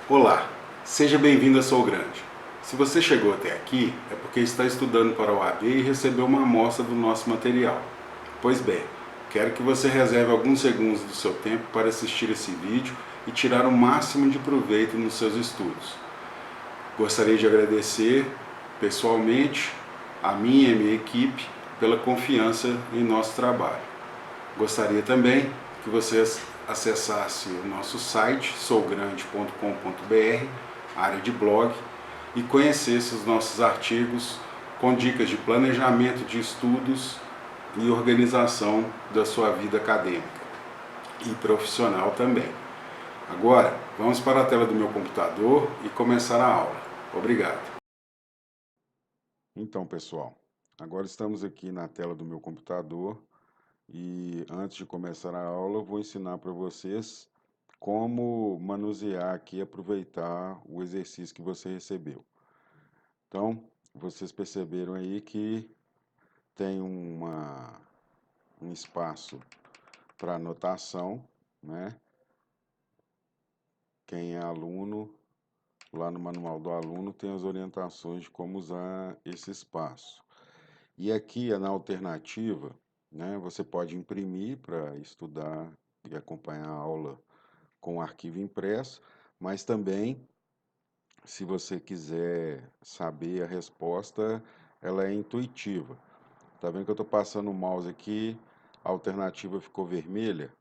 Olá, seja bem-vindo a Sou Grande. Se você chegou até aqui, é porque está estudando para o OAB e recebeu uma amostra do nosso material. Pois bem, quero que você reserve alguns segundos do seu tempo para assistir esse vídeo e tirar o máximo de proveito nos seus estudos. Gostaria de agradecer pessoalmente a minha e a minha equipe pela confiança em nosso trabalho. Gostaria também que você acessasse o nosso site soogrande.com.br, área de blog, e conhecesse os nossos artigos com dicas de planejamento de estudos e organização da sua vida acadêmica e profissional também. Agora, vamos para a tela do meu computador e começar a aula. Obrigado. Então, pessoal, agora estamos aqui na tela do meu computador e antes de começar a aula, eu vou ensinar para vocês como manusear aqui e aproveitar o exercício que você recebeu. Então, vocês perceberam aí que tem um espaço para anotação, né? Quem é aluno, lá no manual do aluno, tem as orientações de como usar esse espaço. E aqui, na alternativa, né, você pode imprimir para estudar e acompanhar a aula com o arquivo impresso, mas também, se você quiser saber a resposta, ela é intuitiva. Tá vendo que eu estou passando o mouse aqui, a alternativa ficou vermelha?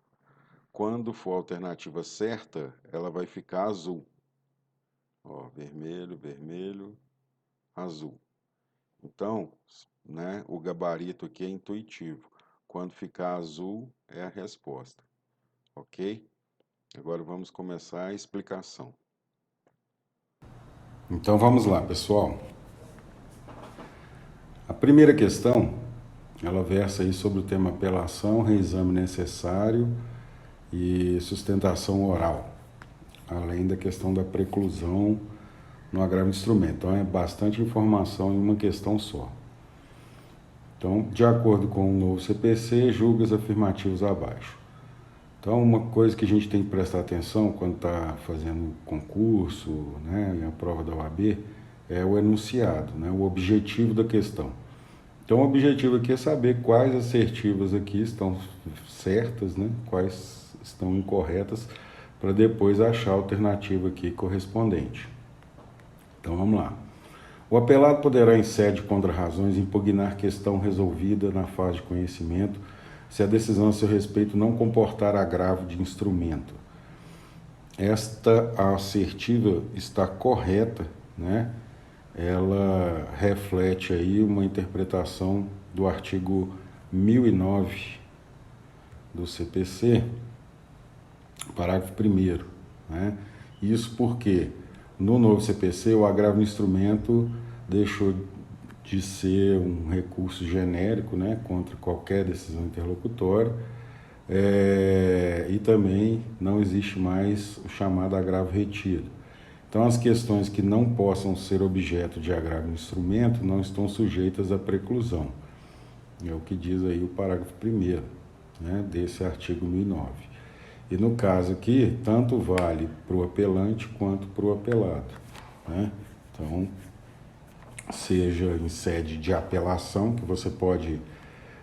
Quando for a alternativa certa, ela vai ficar azul. Ó, vermelho, vermelho, azul. Então, né, o gabarito aqui é intuitivo. Quando ficar azul, é a resposta. Ok? Agora vamos começar a explicação. Então vamos lá, pessoal. A primeira questão, ela versa aí sobre o tema apelação, reexame necessário e sustentação oral, além da questão da preclusão no agravo de instrumento. Então é bastante informação em uma questão só. Então, de acordo com o novo CPC, julga os afirmativos abaixo. Então, uma coisa que a gente tem que prestar atenção quando está fazendo concurso, né, a prova da OAB, é o enunciado, né, o objetivo da questão. Então, o objetivo aqui é saber quais assertivas aqui estão certas, né, quais estão incorretas, para depois achar a alternativa aqui correspondente. Então, vamos lá. O apelado poderá, em sede contra razões, impugnar questão resolvida na fase de conhecimento, se a decisão a seu respeito não comportar agravo de instrumento. Esta assertiva está correta, né? Ela reflete aí uma interpretação do artigo 1009 do CPC, parágrafo 1º, né? Isso porque no novo CPC o agravo de instrumento deixou de ser um recurso genérico, né, contra qualquer decisão interlocutória, e também não existe mais o chamado agravo retido. Então, as questões que não possam ser objeto de agravo de instrumento não estão sujeitas à preclusão. É o que diz aí o parágrafo 1º, né, desse artigo 1009. E no caso aqui, tanto vale para o apelante quanto para o apelado, né? Então, seja em sede de apelação, que você pode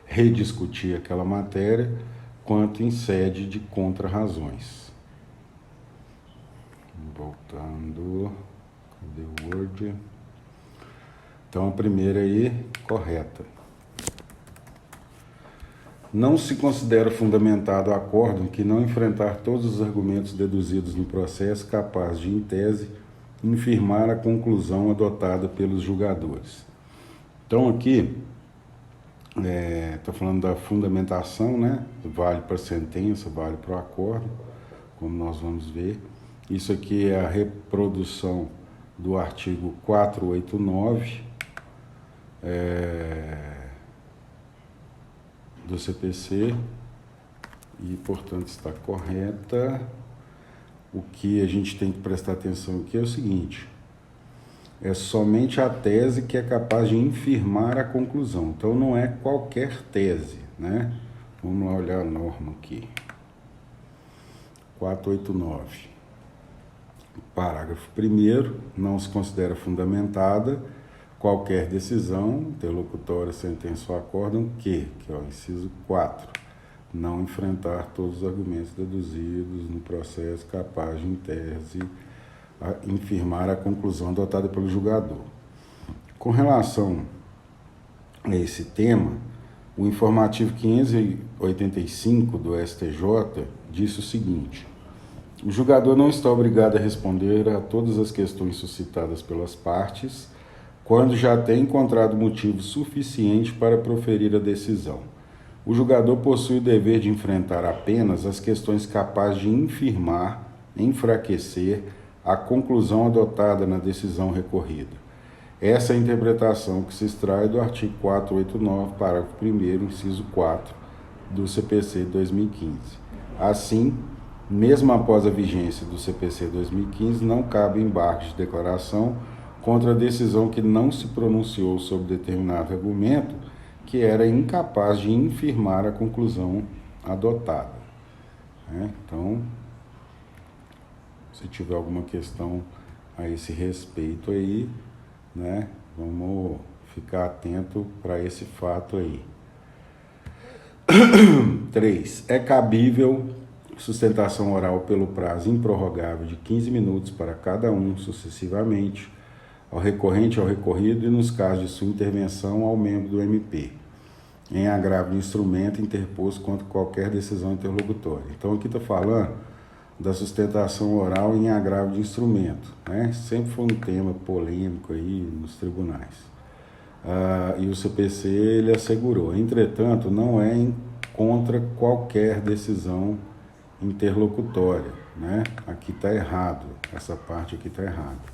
rediscutir aquela matéria, quanto em sede de contrarrazões. Voltando, cadê o Word? Então, a primeira aí, correta. Não se considera fundamentado o acórdão que não enfrentar todos os argumentos deduzidos no processo capaz de, em tese, infirmar a conclusão adotada pelos julgadores. Então aqui, está falando da fundamentação, né? Vale para a sentença, vale para o acórdão, como nós vamos ver. Isso aqui é a reprodução do artigo 489 do CPC e, portanto, está correta. O que a gente tem que prestar atenção aqui é o seguinte: é somente a tese que é capaz de infirmar a conclusão. Então, não é qualquer tese, né? Vamos lá olhar a norma aqui. 489. Parágrafo 1º, não se considera fundamentada qualquer decisão, interlocutória, sentença ou acórdão que é o inciso 4, não enfrentar todos os argumentos deduzidos no processo capaz de, em tese, infirmar a conclusão adotada pelo julgador. Com relação a esse tema, o informativo 585 do STJ disse o seguinte: o julgador não está obrigado a responder a todas as questões suscitadas pelas partes quando já tem encontrado motivo suficiente para proferir a decisão. O julgador possui o dever de enfrentar apenas as questões capazes de infirmar, enfraquecer a conclusão adotada na decisão recorrida. Essa é a interpretação que se extrai do artigo 489, parágrafo 1º, inciso 4, do CPC de 2015. Assim, mesmo após a vigência do CPC 2015, não cabe embargo de declaração contra a decisão que não se pronunciou sobre determinado argumento que era incapaz de infirmar a conclusão adotada. Então, se tiver alguma questão a esse respeito aí, vamos ficar atento para esse fato aí. 3. É cabível sustentação oral pelo prazo improrrogável de 15 minutos para cada um, sucessivamente, ao recorrente, ao recorrido e, nos casos de sua intervenção, ao membro do MP, em agravo de instrumento interposto contra qualquer decisão interlocutória. Então, aqui está falando da sustentação oral em agravo de instrumento, Sempre foi um tema polêmico aí nos tribunais. E o CPC, ele assegurou. Entretanto, não é contra qualquer decisão interlocutória, Aqui está errado, essa parte aqui está errada.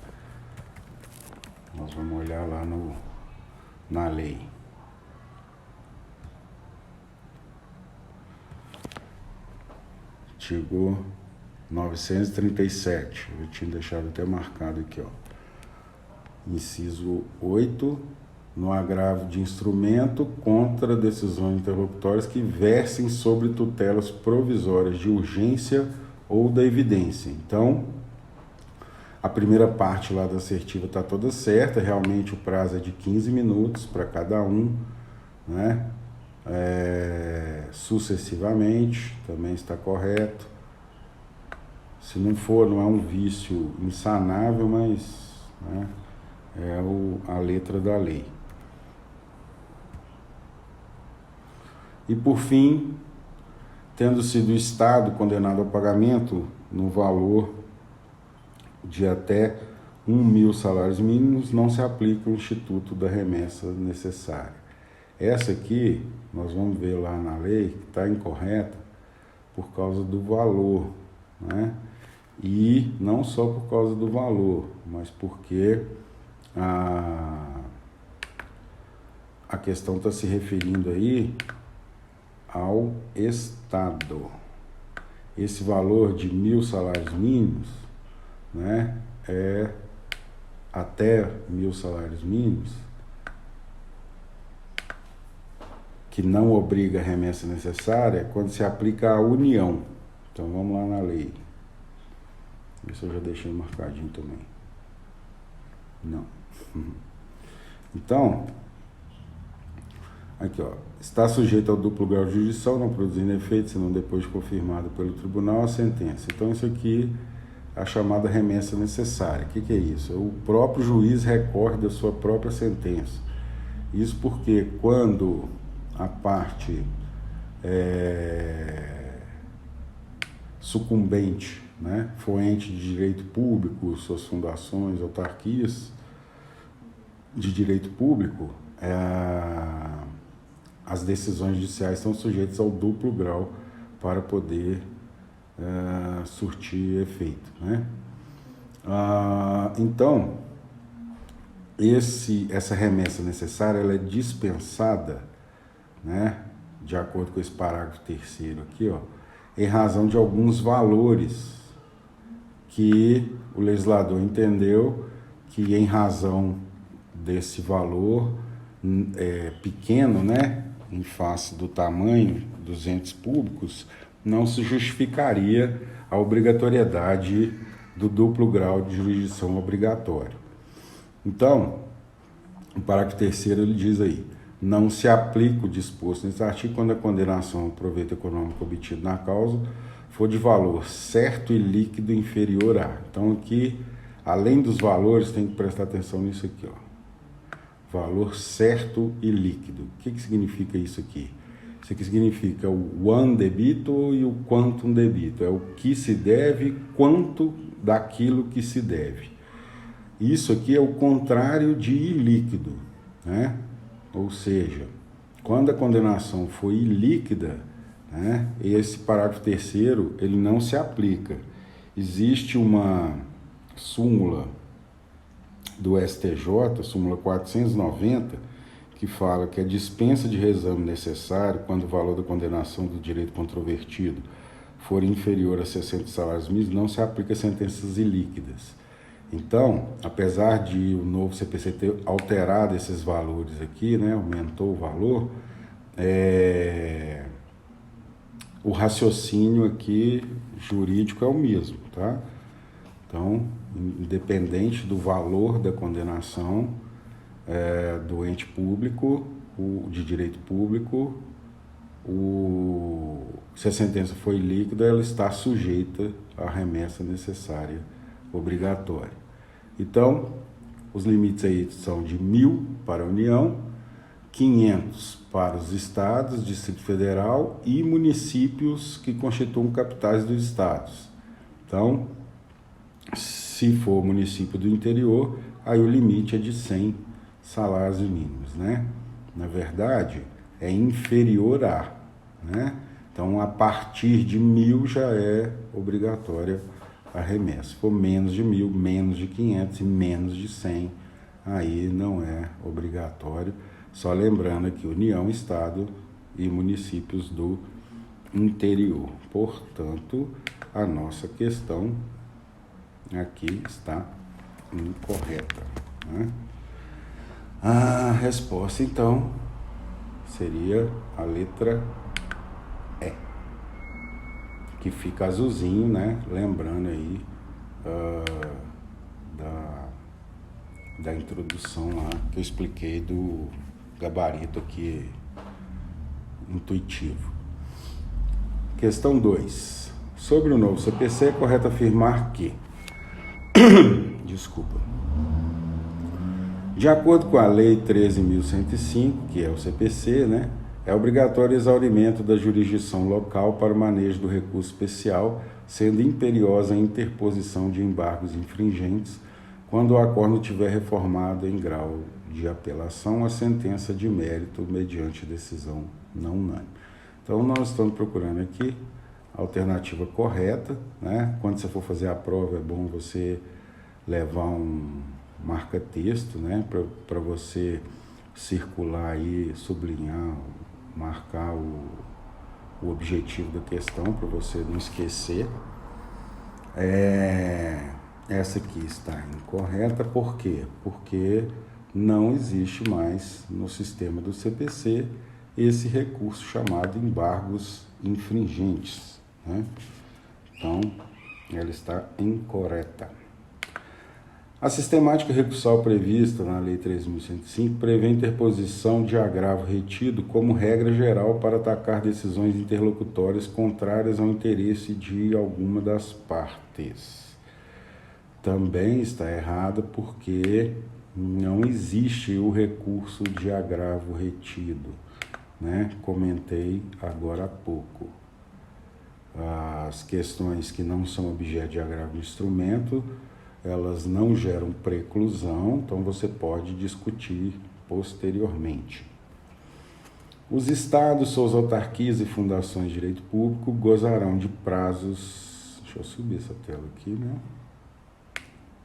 Nós vamos olhar lá na lei. Artigo 937, eu tinha deixado até marcado aqui, Inciso 8, no agravo de instrumento contra decisões interlocutórias que versem sobre tutelas provisórias de urgência ou da evidência. Então, a primeira parte lá da assertiva está toda certa, realmente o prazo é de 15 minutos para cada um, sucessivamente, também está correto. Se não for, não é um vício insanável, mas é a letra da lei. E por fim, tendo sido o Estado condenado ao pagamento no valor de até 1.000 salários mínimos, não se aplica o instituto da remessa necessária. Essa aqui, nós vamos ver lá na lei, que está incorreta por causa do valor, E não só por causa do valor, mas porque a questão está se referindo aí ao Estado. Esse valor de 1.000 salários mínimos, é até 1.000 salários mínimos, que não obriga a remessa necessária quando se aplica à União. Então vamos lá na lei. Isso eu já deixei marcadinho também. Não. Então, aqui está sujeito ao duplo grau de jurisdição, não produzindo efeito, senão depois de confirmado pelo tribunal a sentença. Então isso aqui é a chamada remessa necessária. O que é isso? O próprio juiz recorre da sua própria sentença. Isso porque quando a parte sucumbente, for ente de direito público, suas fundações, autarquias de direito público, as decisões judiciais são sujeitas ao duplo grau para poder surtir efeito, Então, essa remessa necessária, ela é dispensada, de acordo com esse parágrafo 3º aqui, em razão de alguns valores que o legislador entendeu que, em razão desse valor pequeno, em face do tamanho dos entes públicos, não se justificaria a obrigatoriedade do duplo grau de jurisdição obrigatório. Então, o parágrafo 3º ele diz aí: não se aplica o disposto nesse artigo quando a condenação ao proveito econômico obtido na causa for de valor certo e líquido inferior a. Então aqui, além dos valores, tem que prestar atenção nisso aqui, ó. Valor certo e líquido. O que significa isso aqui? Isso aqui significa o one debito e o quantum debito. É o que se deve, quanto daquilo que se deve. Isso aqui é o contrário de ilíquido, né? Ou seja, quando a condenação for ilíquida, né, esse parágrafo 3º ele não se aplica. Existe uma súmula do STJ, súmula 490, que fala que a dispensa de reexame necessário quando o valor da condenação do direito controvertido for inferior a 60 salários mínimos não se aplica a sentenças ilíquidas. Então, apesar de o novo CPC ter alterado esses valores aqui, né, aumentou o valor, o raciocínio aqui jurídico é o mesmo, tá? Então, independente do valor da condenação do ente público, de direito público, se a sentença foi líquida, ela está sujeita à remessa necessária obrigatória. Então, os limites aí são de 1.000 para a União, 500 para os estados, Distrito Federal e municípios que constituam capitais dos estados. Então, se for município do interior, aí o limite é de 100 salários mínimos, né? Na verdade, é inferior a, né? Então, a partir de 1.000 já é obrigatória a remessa. Se for menos de 1.000, menos de 500 e menos de 100, aí não é obrigatório. Só lembrando aqui, União, Estado e municípios do interior. Portanto, a nossa questão aqui está incorreta, né? A resposta, então, seria a letra E, que fica azulzinho, né? Lembrando aí da introdução lá que eu expliquei do gabarito aqui intuitivo. Questão 2. Sobre o novo CPC, é correto afirmar que de acordo com a Lei 13.105, que é o CPC, né, é obrigatório o exaurimento da jurisdição local para o manejo do recurso especial, sendo imperiosa a interposição de embargos infringentes quando o acordo tiver reformado em grau de apelação a sentença de mérito mediante decisão não unânime. Então, nós estamos procurando aqui a alternativa correta, né? Quando você for fazer a prova, é bom você levar um marca-texto, né? Para você circular aí, sublinhar, marcar o objetivo da questão, para você não esquecer. Essa aqui está incorreta, por quê? Porque não existe mais no sistema do CPC esse recurso chamado embargos infringentes, né? Então, ela está incorreta. A sistemática recursal prevista na Lei 3.105 prevê interposição de agravo retido como regra geral para atacar decisões interlocutórias contrárias ao interesse de alguma das partes. Também está errada porque não existe o recurso de agravo retido, né? Comentei agora há pouco. As questões que não são objeto de agravo de instrumento, elas não geram preclusão, então você pode discutir posteriormente. Os estados, suas autarquias e fundações de direito público gozarão de prazos... Deixa eu subir essa tela aqui, né?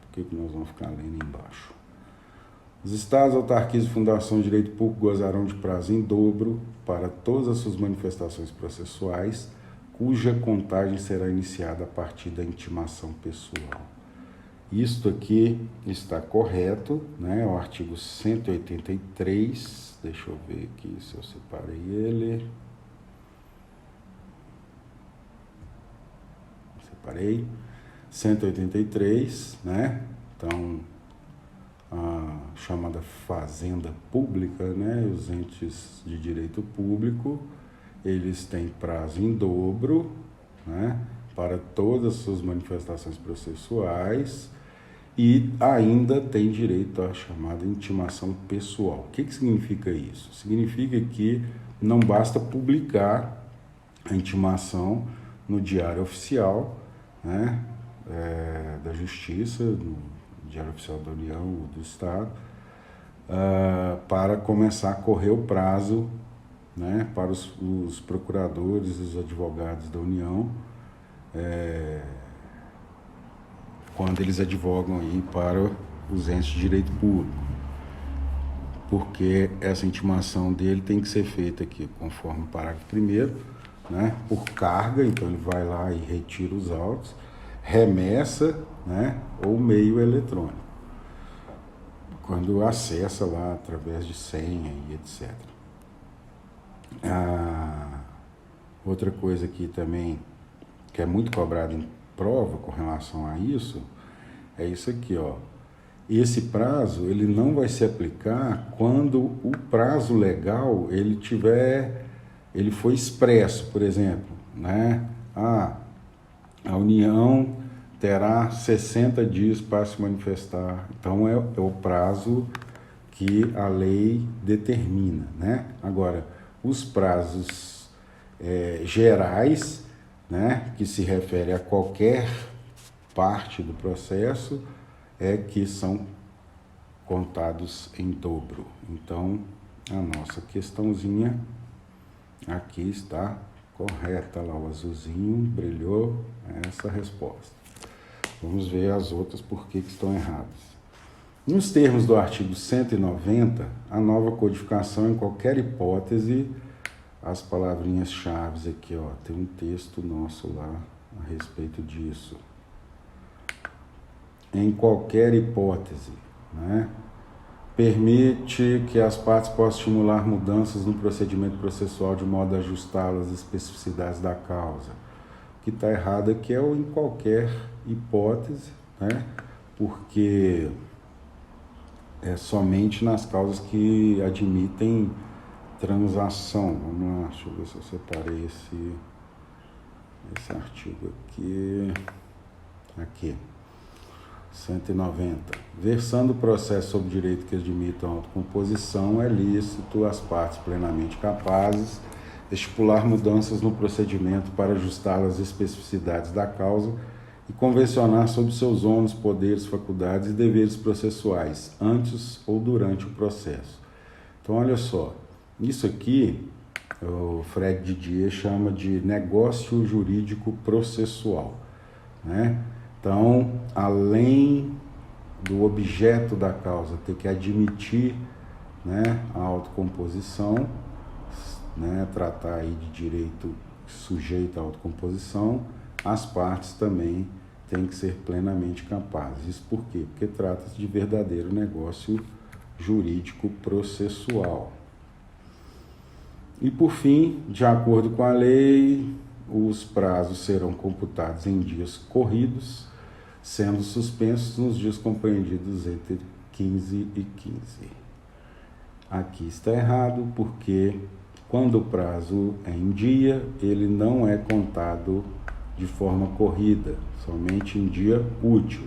Por que nós vamos ficar lendo embaixo? Os estados, autarquias e fundações de direito público gozarão de prazo em dobro para todas as suas manifestações processuais, cuja contagem será iniciada a partir da intimação pessoal. Isto aqui está correto, né? O artigo 183, deixa eu ver aqui se eu separei ele. Separei. 183, né? Então, a chamada fazenda pública, né? Os entes de direito público, eles têm prazo em dobro, né? Para todas as suas manifestações processuais e ainda tem direito à chamada intimação pessoal. O que significa isso? Significa que não basta publicar a intimação no Diário Oficial, né, da Justiça, no Diário Oficial da União ou do Estado, para começar a correr o prazo, né, para os procuradores e os advogados da União, quando eles advogam aí para os entes de direito público. Porque essa intimação dele tem que ser feita aqui, conforme o parágrafo 1º, né, por carga, então ele vai lá e retira os autos, remessa, né, ou meio eletrônico, quando acessa lá através de senha e etc. Outra coisa aqui também, que é muito cobrada em prova com relação a isso, é isso aqui, ó. Esse prazo, ele não vai se aplicar quando o prazo legal, ele foi expresso, por exemplo, né? A União terá 60 dias para se manifestar. Então, é o prazo que a lei determina, né? Agora, os prazos gerais, né, que se refere a qualquer parte do processo, que são contados em dobro. Então, a nossa questãozinha aqui está correta, lá o azulzinho brilhou essa resposta. Vamos ver as outras por que estão erradas. Nos termos do artigo 190, a nova codificação, em qualquer hipótese, as palavrinhas-chave aqui, ó, tem um texto nosso lá a respeito disso. Em qualquer hipótese, né, permite que as partes possam estimular mudanças no procedimento processual de modo a ajustá-las às especificidades da causa. O que está errado aqui é o em qualquer hipótese, né, porque é somente nas causas que admitem transação. Vamos lá, deixa eu ver se eu separei esse artigo aqui. 190. Versando o processo sobre direito que admitam autocomposição, é lícito às partes plenamente capazes estipular mudanças no procedimento para ajustá-las às especificidades da causa e convencionar sobre seus ônus, poderes, faculdades e deveres processuais, antes ou durante o processo. Então, olha só, isso aqui o Fred Didier chama de negócio jurídico processual, né? Então, além do objeto da causa ter que admitir, né, a autocomposição, né, tratar aí de direito sujeito à autocomposição, as partes também têm que ser plenamente capazes. Isso por quê? Porque trata-se de verdadeiro negócio jurídico processual. E por fim, de acordo com a lei, os prazos serão computados em dias corridos, sendo suspensos nos dias compreendidos entre 15 e 15. Aqui está errado, porque quando o prazo é em dia, ele não é contado de forma corrida, somente em dia útil.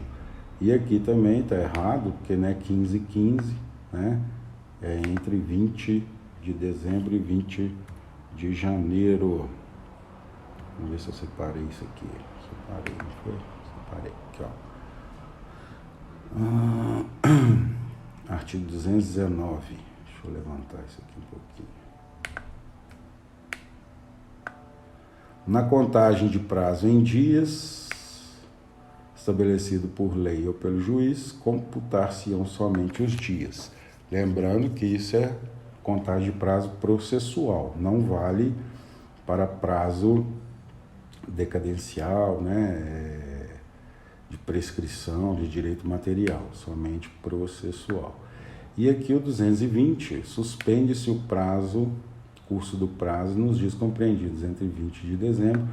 E aqui também está errado, porque não é 15 e 15, né? É entre 20 de dezembro e 20 de janeiro. Vamos ver se eu separei isso aqui. Separei, não foi? Separei. Aqui, ó. Artigo 219. Deixa eu levantar isso aqui um pouquinho. Na contagem de prazo em dias, estabelecido por lei ou pelo juiz, computar-se-ão somente os dias. Lembrando que isso é contagem de prazo processual, não vale para prazo decadencial, né, de prescrição de direito material, somente processual. E aqui o 220, suspende-se o prazo, curso do prazo, nos dias compreendidos entre 20 de dezembro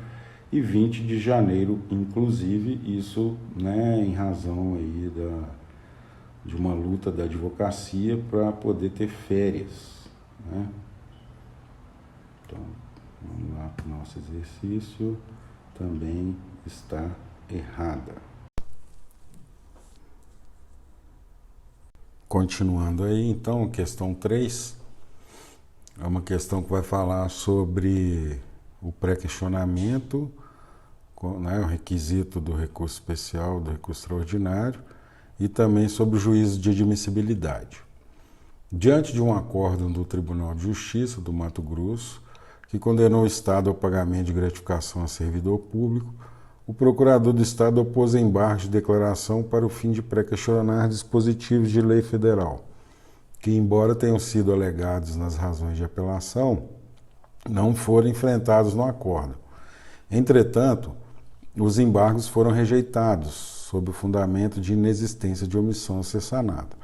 e 20 de janeiro, inclusive, isso, né, em razão aí de uma luta da advocacia para poder ter férias, né? Então, vamos lá para o nosso exercício, também está errada. Continuando aí, então, questão 3, é uma questão que vai falar sobre o pré-questionamento, né, o requisito do recurso especial, do recurso extraordinário, e também sobre o juízo de admissibilidade. Diante de um acórdão do Tribunal de Justiça do Mato Grosso, que condenou o Estado ao pagamento de gratificação a servidor público, o procurador do Estado opôs embargos de declaração para o fim de pré-questionar dispositivos de lei federal, que, embora tenham sido alegados nas razões de apelação, não foram enfrentados no acórdão. Entretanto, os embargos foram rejeitados, sob o fundamento de inexistência de omissão a ser sanada.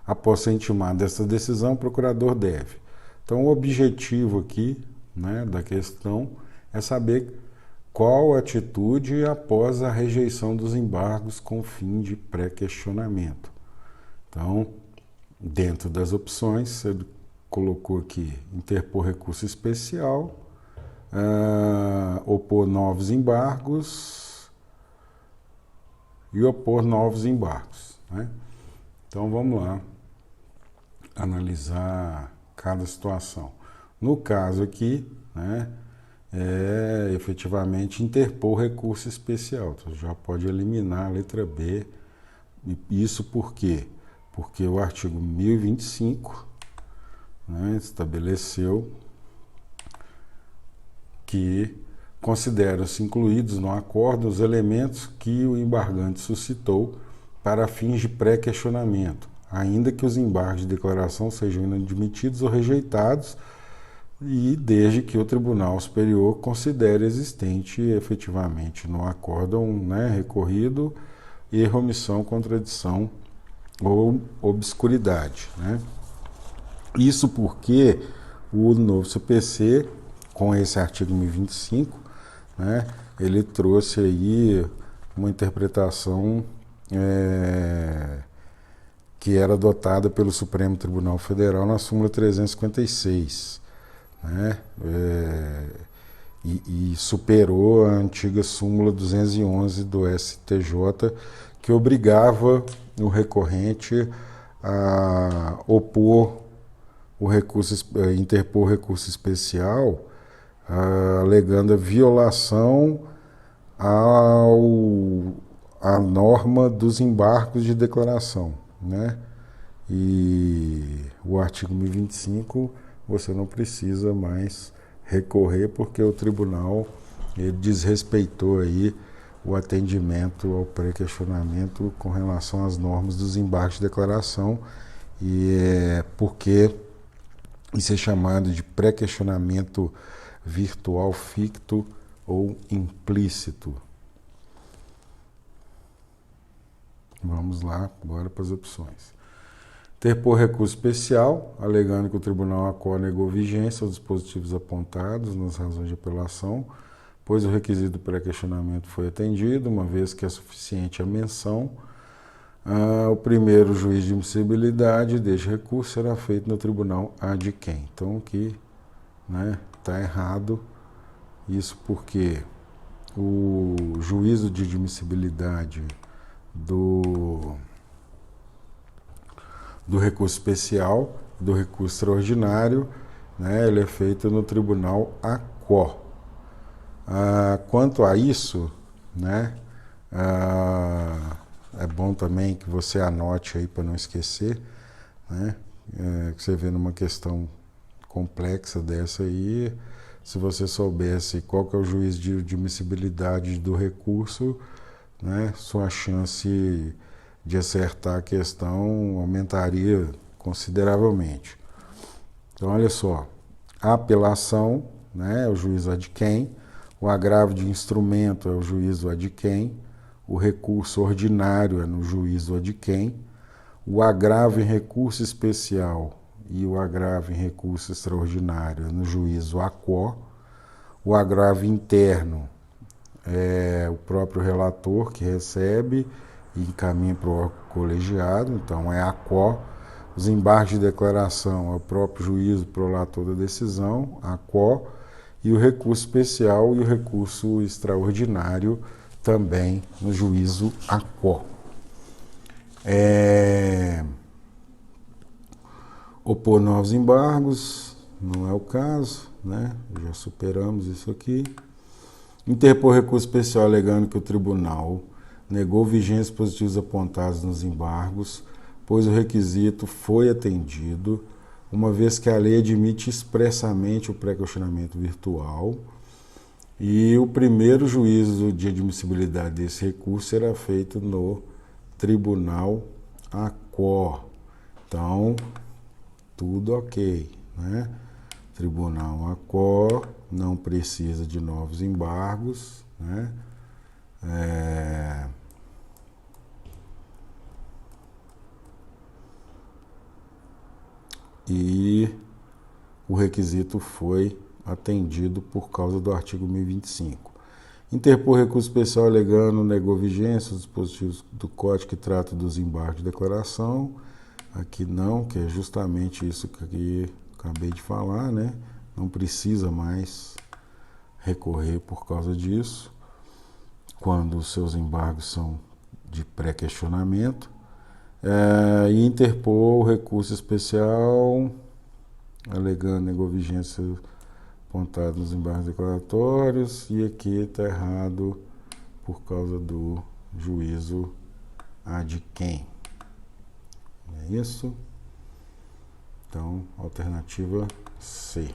Após ser intimado desta decisão, o procurador deve. Então, o objetivo aqui, né, da questão é saber qual a atitude após a rejeição dos embargos com fim de pré-questionamento. Então, dentro das opções, ele colocou aqui interpor recurso especial, opor novos embargos e opor novos embargos, né? Então, vamos lá analisar cada situação. No caso aqui, né, efetivamente interpor recurso especial. Então, já pode eliminar a letra B. Isso por quê? Porque o artigo 1025, né, estabeleceu que consideram-se incluídos no acordo os elementos que o embargante suscitou para fins de pré-questionamento, ainda que os embargos de declaração sejam inadmitidos ou rejeitados, e desde que o Tribunal Superior considere existente efetivamente no acórdão, né, recorrido, erro, omissão, contradição ou obscuridade, né? Isso porque o novo CPC, com esse artigo 1025, né, ele trouxe aí uma interpretação que era adotada pelo Supremo Tribunal Federal na súmula 356, né, e superou a antiga súmula 211 do STJ, que obrigava o recorrente a opor o recurso, interpor recurso especial, alegando a violação à norma dos embargos de declaração, né? E o artigo 1025 você não precisa mais recorrer, porque o tribunal ele desrespeitou aí o atendimento ao pré-questionamento com relação às normas dos embargos de declaração, e porque isso é chamado de pré-questionamento virtual ficto ou implícito. Vamos lá agora para as opções. Interpor recurso especial, alegando que o Tribunal ACOR negou vigência aos dispositivos apontados nas razões de apelação, pois o requisito do pré-questionamento foi atendido, uma vez que é suficiente a menção. O primeiro juízo de admissibilidade deste recurso será feito no tribunal ad quem. Então, aqui, né, está errado. Isso porque o juízo de admissibilidade do recurso especial, do recurso extraordinário, né, ele é feito no tribunal ACOR. Quanto a isso, né, é bom também que você anote aí para não esquecer, né, que você vê numa questão complexa dessa aí, se você soubesse qual que é o juízo de admissibilidade do recurso, né, sua chance de acertar a questão aumentaria consideravelmente. Então, olha só, a apelação, né, é o juízo ad quem, o agravo de instrumento é o juízo ad quem, o recurso ordinário é no juízo ad quem, o agravo em recurso especial e o agravo em recurso extraordinário é no juízo ACOR, o agravo interno é o próprio relator que recebe e encaminha para o órgão colegiado, então é a quo. Os embargos de declaração é o próprio juízo prolator da decisão, a quo, e o recurso especial e o recurso extraordinário também no juízo a quo. Opor novos embargos, não é o caso, né? Já superamos isso aqui. Interpor recurso especial alegando que o tribunal negou vigências positivas apontadas nos embargos, pois o requisito foi atendido, uma vez que a lei admite expressamente o pré-questionamento virtual, e o primeiro juízo de admissibilidade desse recurso será feito no tribunal a quo. Então, tudo ok, né? Tribunal a quo, não precisa de novos embargos, né? E o requisito foi atendido por causa do artigo 1025. Interpor recurso especial alegando negou vigência os dispositivos do Código que trata dos embargos de declaração. Aqui não, que é justamente isso que acabei de falar, né? Não precisa mais recorrer por causa disso, quando os seus embargos são de pré-questionamento. E interpor o recurso especial alegando negou vigência apontado nos embargos declaratórios, e aqui está errado por causa do juízo ad quem. É isso? Então, alternativa C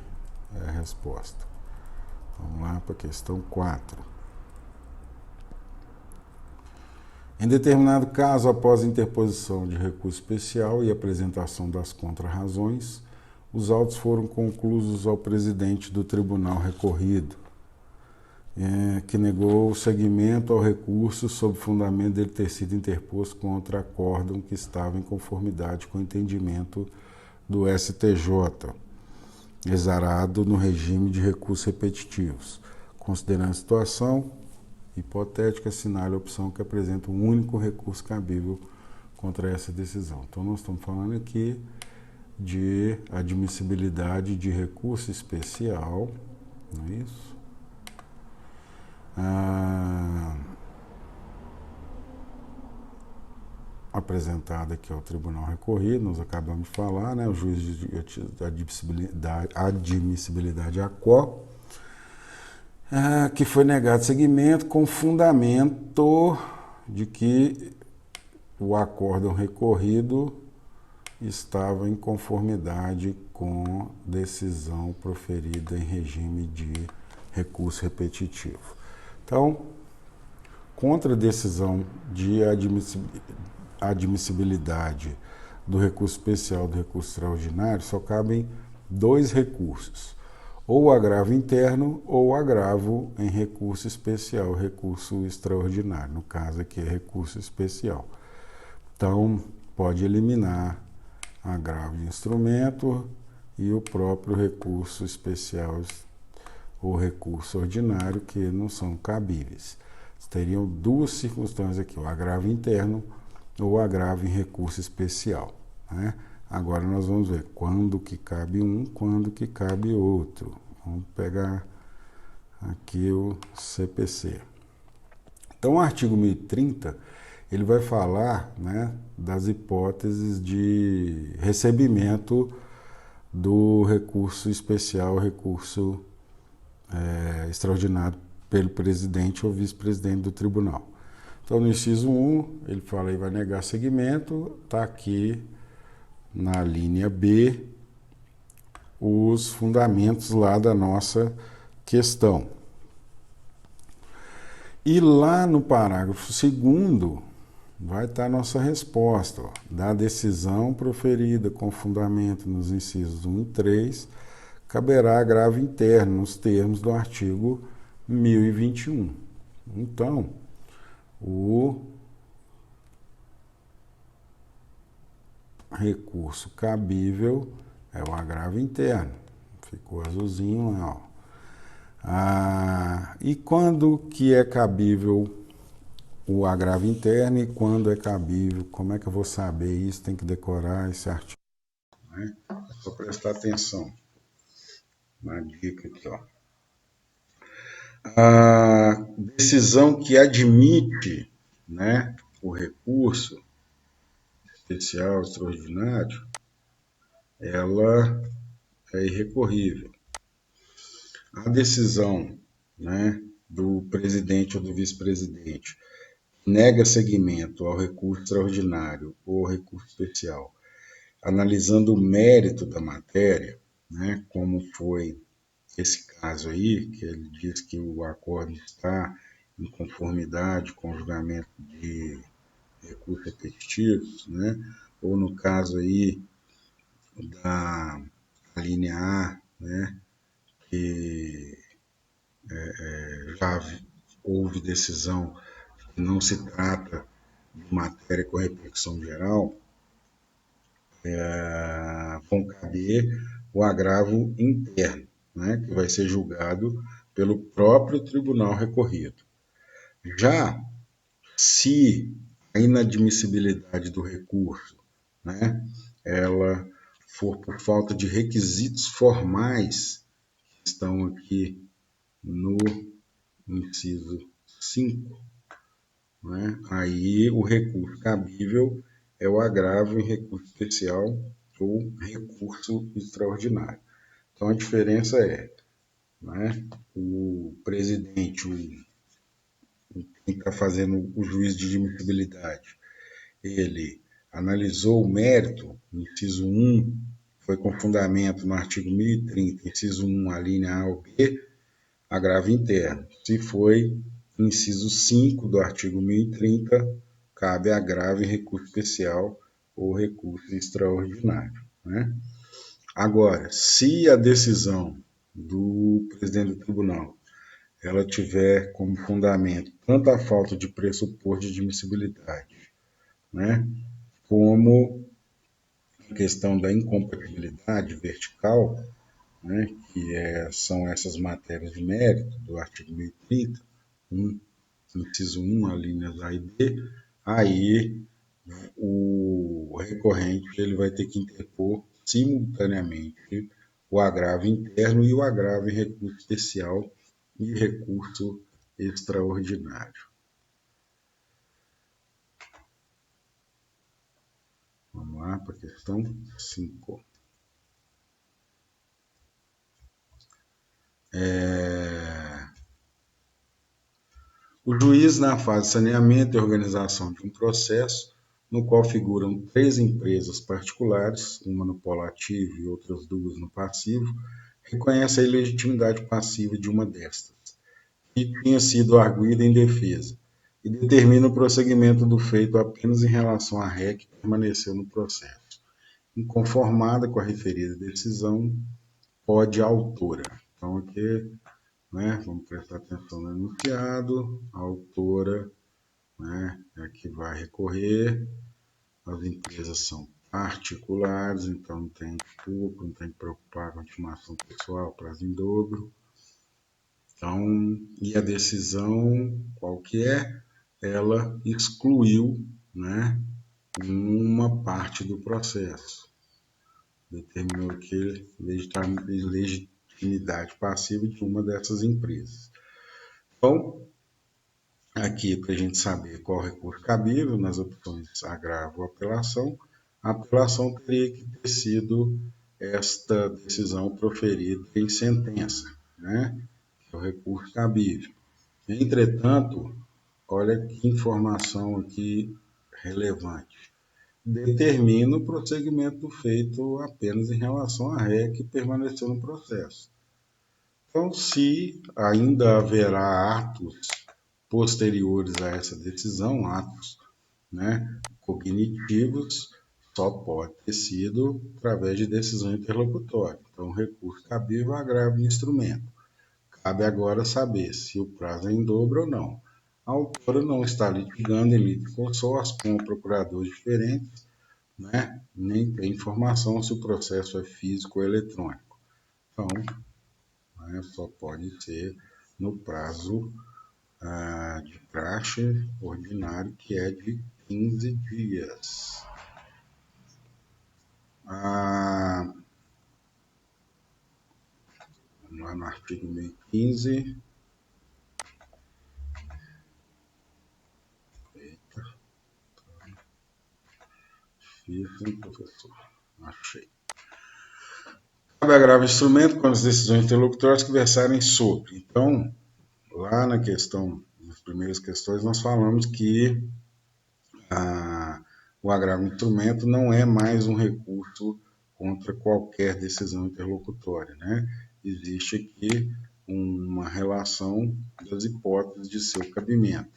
é a resposta. Vamos lá para a questão 4. Em determinado caso, após a interposição de recurso especial e apresentação das contrarrazões, os autos foram conclusos ao presidente do tribunal recorrido, que negou o seguimento ao recurso sob fundamento dele ter sido interposto contra acórdão que estava em conformidade com o entendimento do STJ, exarado no regime de recursos repetitivos. Considerando a situação hipotética, assinale a opção que apresenta um único recurso cabível contra essa decisão. Então, nós estamos falando aqui de admissibilidade de recurso especial, não é isso? Apresentada aqui ao tribunal recorrido, nós acabamos de falar, né? O juiz de admissibilidade a quo, que foi negado seguimento com fundamento de que o acórdão recorrido estava em conformidade com decisão proferida em regime de recurso repetitivo. Então, contra a decisão de admissibilidade do recurso especial do recurso extraordinário, só cabem dois recursos: ou o agravo interno ou o agravo em recurso especial, recurso extraordinário. No caso aqui é recurso especial. Então, pode eliminar agravo de instrumento e o próprio recurso especial ou recurso ordinário, que não são cabíveis. Teriam duas circunstâncias aqui: o agravo interno ou o agravo em recurso especial, né? Agora nós vamos ver quando que cabe um, quando que cabe outro. Vamos pegar aqui o CPC. Então, o artigo 1030, ele vai falar, né, das hipóteses de recebimento do recurso especial, recurso extraordinário pelo presidente ou vice-presidente do tribunal. Então, no inciso 1, ele fala que vai negar seguimento, está aqui na linha B os fundamentos lá da nossa questão. E lá no parágrafo 2º vai estar a nossa resposta, ó. Da decisão proferida com fundamento nos incisos 1 e 3, caberá agravo interno nos termos do artigo 1021. Então, o recurso cabível é o agravo interno. Ficou azulzinho lá, ó. E quando que é cabível o agravo interno e quando é cabível? Como é que eu vou saber isso? Tem que decorar esse artigo, né? É só prestar atenção na dica aqui, ó. A decisão que admite, né, o recurso especial extraordinário, ela é irrecorrível. A decisão, né, do presidente ou do vice-presidente nega seguimento ao recurso extraordinário ou ao recurso especial, analisando o mérito da matéria, né, como foi esse caso aí, que ele diz que o acordo está em conformidade com o julgamento de recursos repetitivos, né, ou no caso aí da linha A, né, que já houve decisão que não se trata de matéria com repercussão geral, vão caber o agravo interno, né, que vai ser julgado pelo próprio tribunal recorrido. Já se a inadmissibilidade do recurso, né, ela for por falta de requisitos formais que estão aqui no inciso 5, né, aí o recurso cabível é o agravo em recurso especial ou recurso extraordinário. Então a diferença é, né, o presidente, quem está fazendo o juízo de admissibilidade, ele analisou o mérito, inciso 1, foi com fundamento no artigo 1030, inciso 1, a linha A ou B, agravo interno. Se foi inciso 5 do artigo 1030, cabe agravo em recurso especial ou recurso extraordinário, né? Agora, se a decisão do presidente do tribunal ela tiver como fundamento tanto a falta de pressuposto de admissibilidade, né, como a questão da incompatibilidade vertical, né, são essas matérias de mérito do artigo 1030, inciso 1, a linhas A e B, aí o recorrente ele vai ter que interpor simultaneamente o agravo interno e o agravo em recurso especial e recurso extraordinário. Vamos lá para a questão 5. O juiz, na fase de saneamento e organização de um processo, no qual figuram 3 empresas particulares, uma no polo ativo e outras 2 no passivo, reconhece a ilegitimidade passiva de uma destas, que tinha sido arguida em defesa, e determina o prosseguimento do feito apenas em relação à ré que permaneceu no processo. Inconformada com a referida decisão, pode a autora. Então, aqui, né, vamos prestar atenção no enunciado, a autora, né, é a que vai recorrer, as empresas são particulares, então não tem culpa, não tem que preocupar com a intimação pessoal, prazo em dobro. Então, e a decisão, qual que é? Ela excluiu, né, uma parte do processo. Determinou que legitimidade passiva de uma dessas empresas. Então, aqui para a gente saber qual recurso cabível nas opções agravo ou apelação, a apelação teria que ter sido esta decisão proferida em sentença, né? Que é o recurso cabível. Entretanto, olha que informação aqui relevante. Determina o prosseguimento do feito apenas em relação à ré que permaneceu no processo. Então, se ainda haverá atos posteriores a essa decisão, atos, né, cognitivos, só pode ter sido através de decisão interlocutória. Então, recurso cabível agrava o instrumento. Cabe agora saber se o prazo é em dobro ou não. A autora não está litigando em lite consórcio com procuradores diferentes, né? Nem tem informação se o processo é físico ou eletrônico. Então, né? Só pode ser no prazo de praxe ordinário, que é de 15 dias. Lá no artigo 1015, difícil, professor, achei. Cabe agravo instrumento com as decisões interlocutórias que versarem sobre. Então, lá na questão, nas primeiras questões, nós falamos que o agravo instrumento não é mais um recurso contra qualquer decisão interlocutória, né? Existe aqui uma relação das hipóteses de seu cabimento.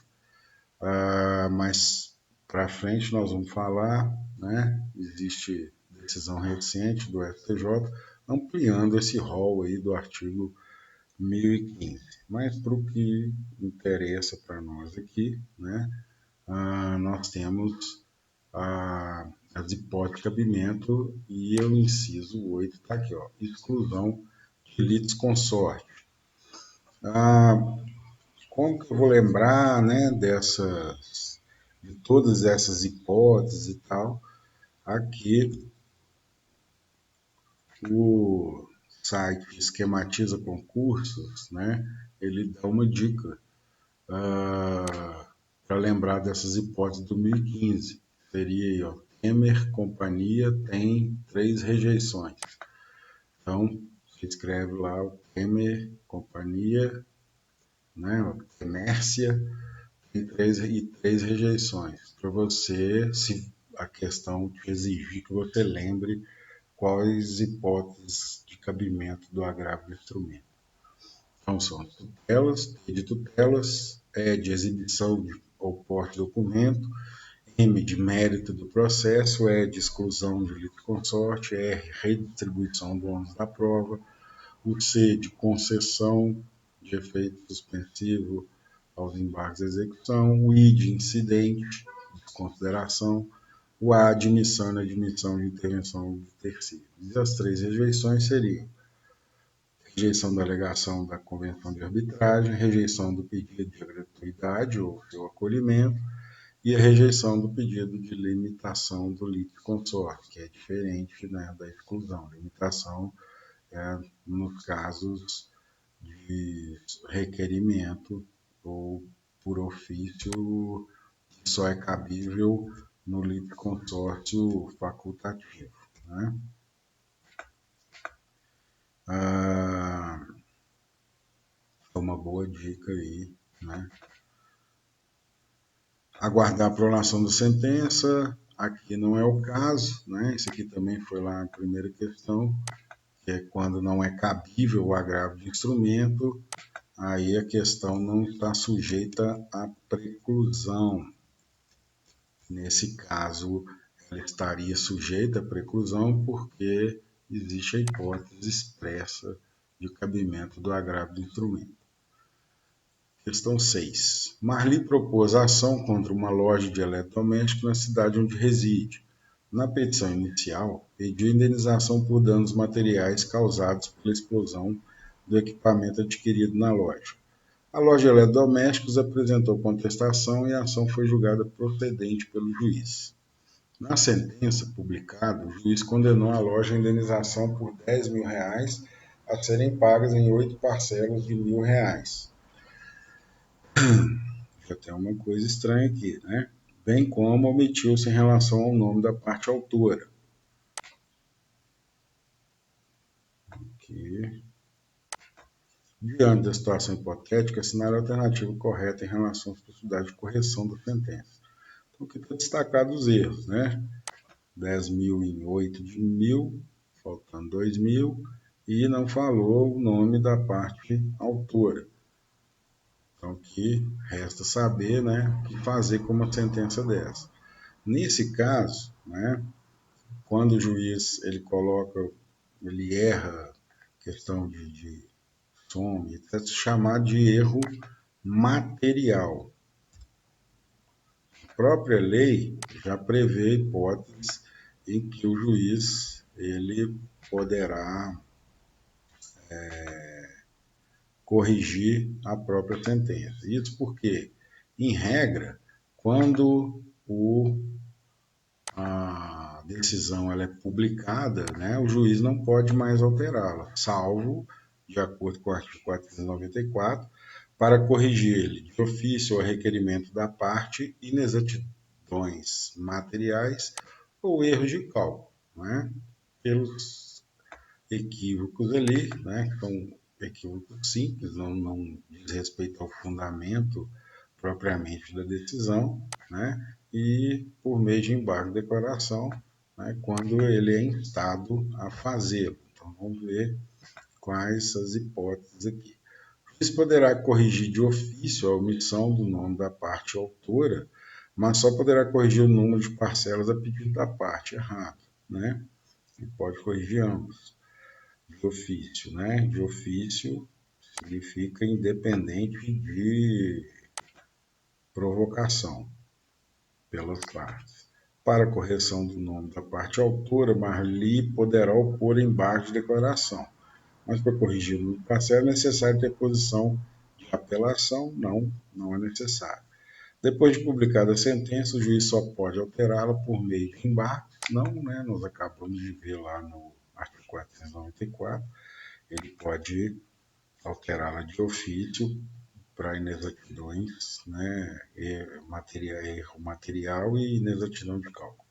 Mas para frente nós vamos falar, né? Existe decisão recente do STJ ampliando esse rol aí do artigo 1015. Mas para o que interessa para nós aqui, né? Nós temos as hipóteses de cabimento e o inciso 8 está aqui, ó, exclusão de litisconsorte. Como que eu vou lembrar, né, de todas essas hipóteses e tal? Aqui o site Esquematiza Concursos, né, ele dá uma dica para lembrar dessas hipóteses do 1015. Seria aí, ó, Temer Companhia tem 3 rejeições. Então, você escreve lá o Temer Companhia, né, o Temércia, tem 3 rejeições. Para você, se a questão te exigir que você lembre quais hipóteses de cabimento do agravo do instrumento. Então, são tutelas, de tutelas, de exibição ou porte de documento, M de mérito do processo, de exclusão de litisconsorte, redistribuição do ônus da prova, o C de concessão de efeito suspensivo aos embargos de execução, o I de incidente, de consideração, o A de admissão e admissão de intervenção de terceiro. E as 3 rejeições seriam rejeição da alegação da convenção de arbitragem, rejeição do pedido de gratuidade ou seu acolhimento, e a rejeição do pedido de limitação do litisconsorte, que é diferente, né, da exclusão. Limitação nos casos de requerimento ou por ofício, que só é cabível no litisconsórcio facultativo, né? É uma boa dica aí, né? Aguardar a prolação da sentença, aqui não é o caso, né? Isso aqui também foi lá a primeira questão, que é quando não é cabível o agravo de instrumento, aí a questão não está sujeita à preclusão. Nesse caso, ela estaria sujeita à preclusão porque existe a hipótese expressa de cabimento do agravo do instrumento. Questão 6. Marli propôs a ação contra uma loja de eletrodoméstico na cidade onde reside. Na petição inicial, pediu indenização por danos materiais causados pela explosão do equipamento adquirido na loja. A loja de eletrodomésticos apresentou contestação e a ação foi julgada procedente pelo juiz. Na sentença publicada, o juiz condenou a loja à indenização por R$ 10.000 a serem pagas em 8 parcelas de R$ 1.000. Já tem uma coisa estranha aqui, né? Bem como omitiu-se em relação ao nome da parte autora. Aqui. Diante da situação hipotética, assinar a alternativa correta em relação às possibilidades de correção da sentença. Então, aqui está destacado os erros, né? 10.000 em 8 de 1.000, faltando 2.000, e não falou o nome da parte autora. Então, aqui resta saber, né, o que fazer com uma sentença dessa. Nesse caso, né, quando o juiz ele erra questão de soma, etc., chamado de erro material. A própria lei já prevê hipóteses em que o juiz ele poderá corrigir a própria sentença. Isso porque, em regra, quando a decisão ela é publicada, né, o juiz não pode mais alterá-la, salvo, de acordo com o artigo 494, para corrigir ele de ofício ou requerimento da parte, inexatidões materiais ou erros de cálculo, né, pelos equívocos ali, né, que são equívocos simples, não diz respeito ao fundamento propriamente da decisão, né, e por meio de embargo de declaração, né, quando ele é instado a fazê-lo. Então, vamos ver quais as hipóteses aqui. O juiz poderá corrigir de ofício a omissão do nome da parte autora, mas só poderá corrigir o número de parcelas a pedido da parte errada, né? Ele pode corrigir ambos de ofício, né? De ofício significa independente de provocação pelas partes. Para a correção do nome da parte autora, Marli poderá opor embargo de declaração, mas para corrigir o número parcial é necessário ter posição de apelação? Não, não é necessário. Depois de publicada a sentença, o juiz só pode alterá-la por meio de embargo? Não, né? Nós acabamos de ver lá no artigo 494, ele pode alterá-la de ofício para inexatidões, né, erro material e inexatidão de cálculo.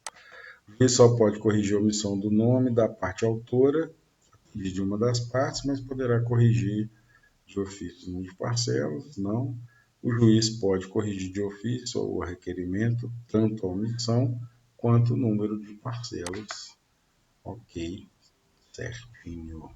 O juiz só pode corrigir a omissão do nome da parte autora e de uma das partes, mas poderá corrigir de ofício o número de parcelas, não. O juiz pode corrigir de ofício ou requerimento tanto a omissão quanto o número de parcelas. Ok, certinho.